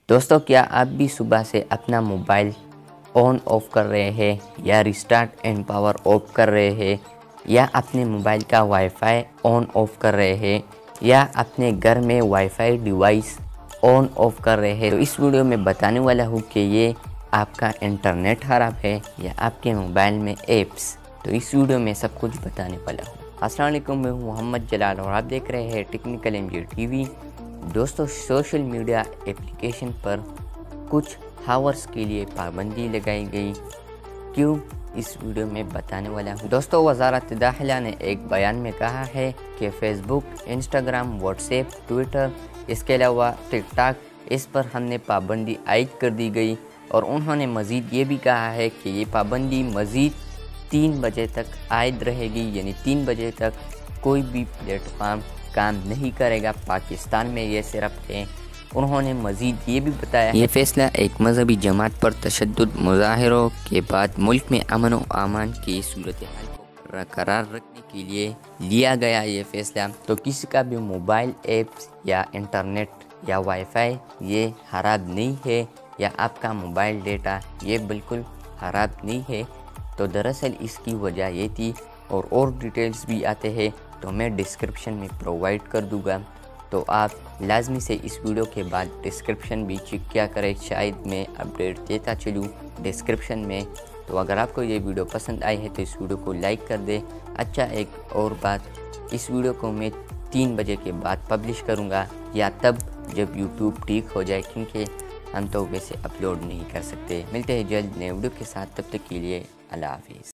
दोस्तों, क्या आप भी सुबह से अपना मोबाइल ऑन ऑफ कर रहे हैं या रिस्टार्ट एंड पावर ऑफ कर रहे हैं या अपने मोबाइल का वाईफाई ऑन ऑफ कर रहे हैं या अपने घर में वाईफाई डिवाइस ऑन ऑफ कर रहे हैं? तो इस वीडियो में बताने वाला हूँ कि ये आपका इंटरनेट ख़राब है या आपके मोबाइल में ऐप्स। तो इस वीडियो में सब कुछ बताने वाला हूँ। अस्सलाम वालेकुम, मैं हूँ मोहम्मद जलाल और आप देख रहे हैं टेक्निकल एमजे टीवी। दोस्तों, सोशल मीडिया एप्लीकेशन पर कुछ हावर्स के लिए पाबंदी लगाई गई। क्यों, इस वीडियो में बताने वाला हूँ। दोस्तों, वज़ारत दाखिला ने एक बयान में कहा है कि फेसबुक, इंस्टाग्राम, व्हाट्सएप, ट्विटर, इसके अलावा टिकटॉक, इस पर हमने पाबंदी आयद कर दी गई। और उन्होंने मज़ीद ये भी कहा है कि ये पाबंदी मज़ीद 3 बजे तक आयद रहेगी, यानी 3 बजे तक कोई भी प्लेटफॉर्म काम नहीं करेगा पाकिस्तान में। ये सिर्फ है। उन्होंने मज़ीद ये भी बताया, ये फैसला एक मजहबी जमात पर तशद्दुद मुजाहरों के बाद मुल्क में अमन व अमान की सूरत हाल को बरकरार रखने के लिए लिया गया ये फैसला। तो किसी का भी मोबाइल ऐप्स या इंटरनेट या वाईफाई ये ख़राब नहीं है या आपका मोबाइल डेटा ये बिल्कुल ख़राब नहीं है। तो दरअसल इसकी वजह ये थी और डिटेल्स भी आते हैं तो मैं डिस्क्रिप्शन में प्रोवाइड कर दूंगा। तो आप लाजमी से इस वीडियो के बाद डिस्क्रिप्शन भी चेक किया करें, शायद मैं अपडेट देता चलूँ डिस्क्रिप्शन में। तो अगर आपको ये वीडियो पसंद आई है तो इस वीडियो को लाइक कर दें। अच्छा, एक और बात, इस वीडियो को मैं 3 बजे के बाद पब्लिश करूँगा या तब जब यूट्यूब ठीक हो जाए, क्योंकि हम तो वैसे अपलोड नहीं कर सकते। मिलते हैं जल्द नए वीडियो के साथ, तब तक के लिए अल्लाह हाफिज़।